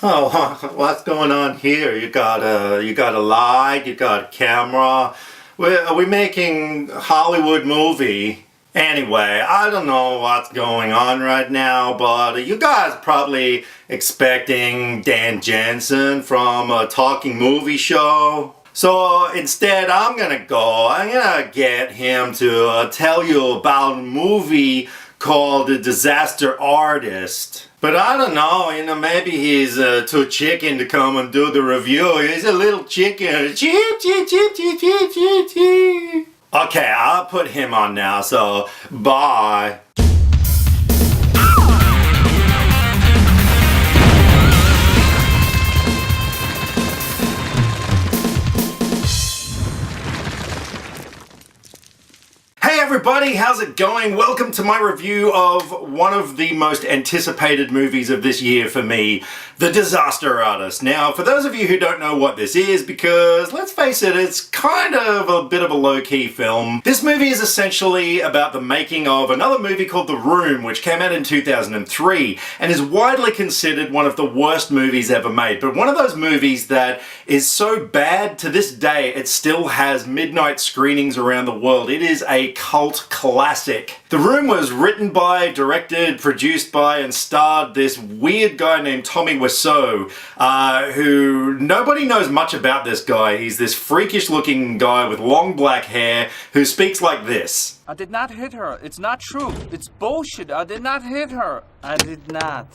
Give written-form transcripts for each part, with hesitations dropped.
Oh, what's going on here? You got a light, you got a camera. Are we making a Hollywood movie? Anyway, I don't know what's going on right now, but you guys probably expecting Dan Jensen from a talking movie show. So instead, I'm gonna get him to tell you about a movie called The Disaster Artist. But I don't know, maybe he's too chicken to come and do the review. He's a little chicken. Cheep, cheep, cheep, cheep, cheep, cheep, cheep. Okay, I'll put him on now, so bye. Hey everybody, how's it going? Welcome to my review of one of the most anticipated movies of this year for me, The Disaster Artist. Now, for those of you who don't know what this is, because let's face it, it's kind of a bit of a low-key film. This movie is essentially about the making of another movie called The Room, which came out in 2003 and is widely considered one of the worst movies ever made. But one of those movies that is so bad to this day, it still has midnight screenings around the world. It is a cult classic. The Room was written by, directed, produced by, and starred this weird guy named Tommy Wiseau, who nobody knows much about this guy. He's this freakish looking guy with long black hair who speaks like this. I did not hit her. It's not true. It's bullshit. I did not hit her. I did not.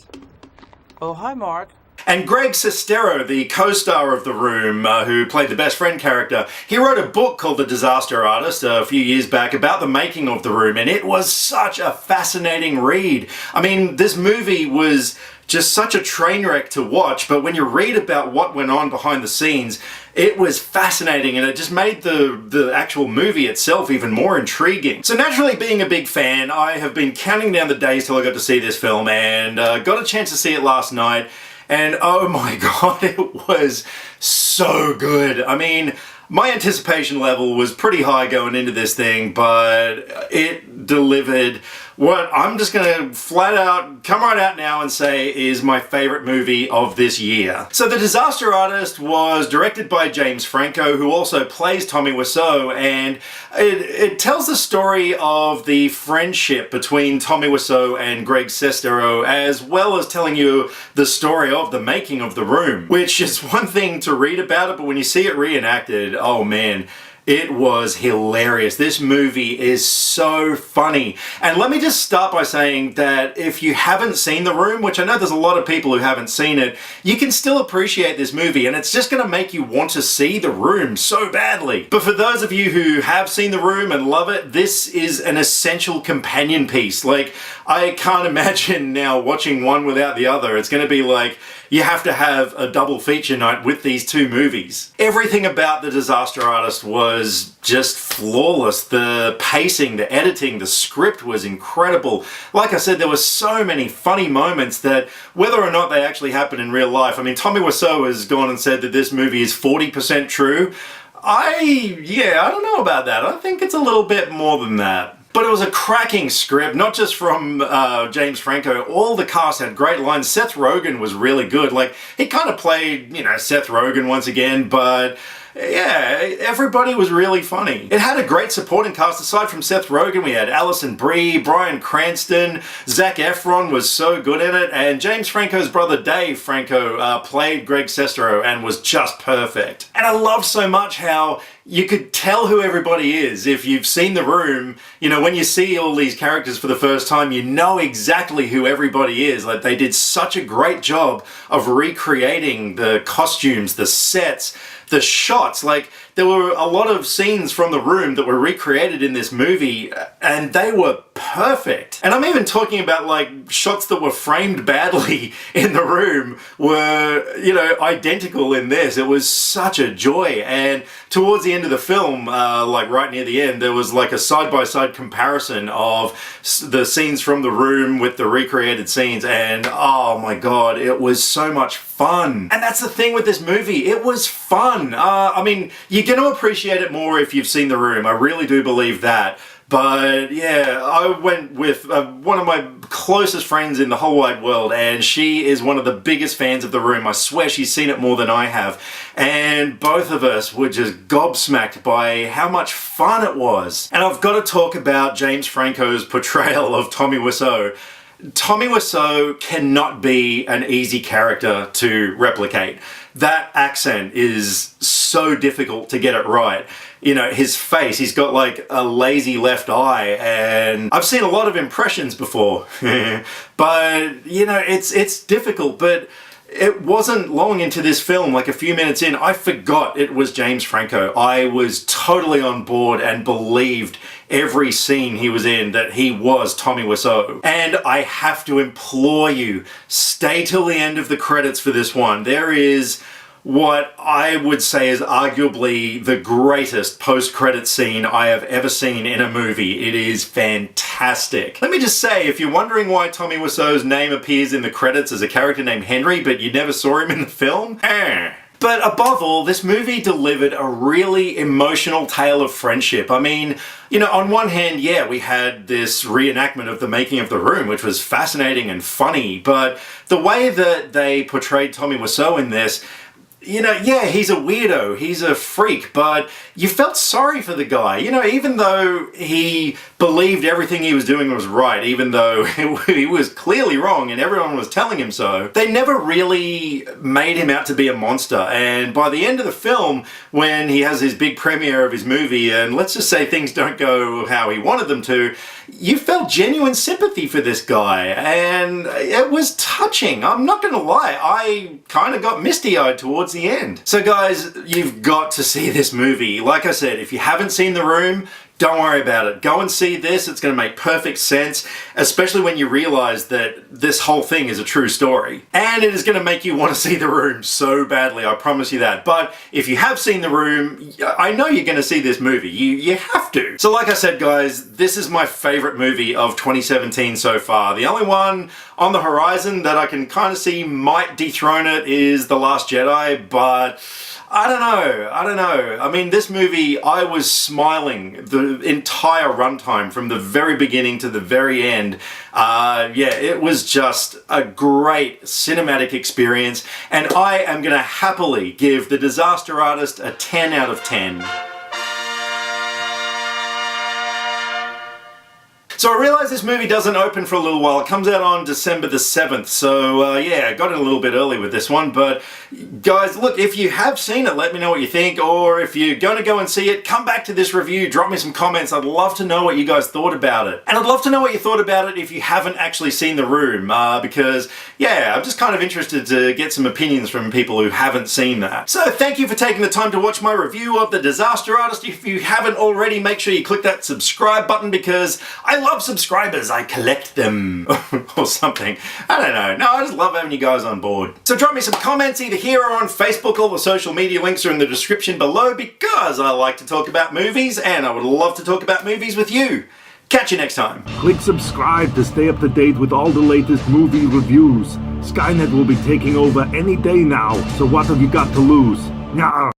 Oh, hi, Mark. And Greg Sestero, the co-star of The Room, who played the best friend character, he wrote a book called The Disaster Artist a few years back about the making of The Room, and it was such a fascinating read. I mean, this movie was just such a train wreck to watch, but when you read about what went on behind the scenes, it was fascinating, and it just made the actual movie itself even more intriguing. So naturally, being a big fan, I have been counting down the days till I got to see this film, and got a chance to see it last night. And oh my god, it was so good. I mean, my anticipation level was pretty high going into this thing, but it delivered what I'm just gonna flat out come right out now and say is my favorite movie of this year. So The Disaster Artist was directed by James Franco, who also plays Tommy Wiseau, and it tells the story of the friendship between Tommy Wiseau and Greg Sestero, as well as telling you the story of the making of The Room, which is one thing to read about it, but when you see it reenacted, oh man, it was hilarious. This movie is so funny. And let me just start by saying that if you haven't seen The Room, which I know there's a lot of people who haven't seen it, you can still appreciate this movie, and it's just going to make you want to see The Room so badly. But for those of you who have seen The Room and love it, this is an essential companion piece. Like, I can't imagine now watching one without the other. It's going to be like you have to have a double feature night with these two movies. Everything about The Disaster Artist was just flawless. The pacing, the editing, the script was incredible. Like I said, there were so many funny moments that whether or not they actually happen in real life, I mean, Tommy Wiseau has gone and said that this movie is 40% true. I don't know about that. I think it's a little bit more than that. But it was a cracking script, not just from James Franco. All the cast had great lines. Seth Rogen was really good. Like, he kind of played, Seth Rogen once again, but yeah, everybody was really funny. It had a great supporting cast. Aside from Seth Rogen, we had Alison Brie, Bryan Cranston, Zac Efron was so good in it, and James Franco's brother Dave Franco played Greg Sestero and was just perfect. And I love so much how you could tell who everybody is. If you've seen The Room, when you see all these characters for the first time, you know exactly who everybody is. Like, they did such a great job of recreating the costumes, the sets, the shots. Like, there were a lot of scenes from The Room that were recreated in this movie, and they were perfect. And I'm even talking about, like, shots that were framed badly in The Room were, identical in this. It was such a joy. And towards the end of the film, like right near the end, there was like a side-by-side comparison of the scenes from The Room with the recreated scenes, and oh my god, it was so much fun. And that's the thing with this movie, it was fun. I mean, you're going to appreciate it more if you've seen The Room. I really do believe that. But yeah, I went with one of my closest friends in the whole wide world, and she is one of the biggest fans of The Room. I swear she's seen it more than I have. And both of us were just gobsmacked by how much fun it was. And I've got to talk about James Franco's portrayal of Tommy Wiseau. Tommy Wiseau cannot be an easy character to replicate. That accent is so difficult to get it right. You know, his face, he's got like a lazy left eye, and I've seen a lot of impressions before. But, you know, it's difficult, but it wasn't long into this film, like a few minutes in, I forgot it was James Franco. I was totally on board and believed every scene he was in that he was Tommy Wiseau. And I have to implore you, stay till the end of the credits for this one. There is what I would say is arguably the greatest post-credit scene I have ever seen in a movie. It is fantastic. Let me just say, if you're wondering why Tommy Wiseau's name appears in the credits as a character named Henry, but you never saw him in the film, But above all, this movie delivered a really emotional tale of friendship. I mean, you know, on one hand, yeah, we had this reenactment of the making of The Room, which was fascinating and funny, but the way that they portrayed Tommy Wiseau in this, you know, yeah, he's a weirdo, he's a freak, but you felt sorry for the guy. You know, even though he believed everything he was doing was right, even though he was clearly wrong and everyone was telling him so, they never really made him out to be a monster. And by the end of the film, when he has his big premiere of his movie, and let's just say things don't go how he wanted them to, you felt genuine sympathy for this guy, and it was touching. I'm not gonna lie, I kind of got misty-eyed towards the end. So guys, you've got to see this movie. Like I said, if you haven't seen The Room, don't worry about it. Go and see this. It's going to make perfect sense, especially when you realize that this whole thing is a true story. And it is going to make you want to see The Room so badly, I promise you that. But if you have seen The Room, I know you're going to see this movie. You have to. So like I said, guys, this is my favorite movie of 2017 so far. The only one on the horizon that I can kind of see might dethrone it is The Last Jedi, but I don't know. I mean, this movie, I was smiling the entire runtime from the very beginning to the very end. Yeah, it was just a great cinematic experience, and I am going to happily give The Disaster Artist a 10 out of 10. So I realize this movie doesn't open for a little while. It comes out on December the 7th, so yeah, I got it a little bit early with this one, but guys, look, if you have seen it, let me know what you think, or if you're going to go and see it, come back to this review, drop me some comments. I'd love to know what you guys thought about it. And I'd love to know what you thought about it if you haven't actually seen The Room, because, yeah, I'm just kind of interested to get some opinions from people who haven't seen that. So thank you for taking the time to watch my review of The Disaster Artist. If you haven't already, make sure you click that subscribe button, because I love subscribers, I collect them, or something. I don't know. No, I just love having you guys on board. So drop me some comments either here or on Facebook. All the social media links are in the description below, because I like to talk about movies, and I would love to talk about movies with you. Catch you next time. Click subscribe to stay up to date with all the latest movie reviews. Skynet will be taking over any day now, so what have you got to lose? Nyah.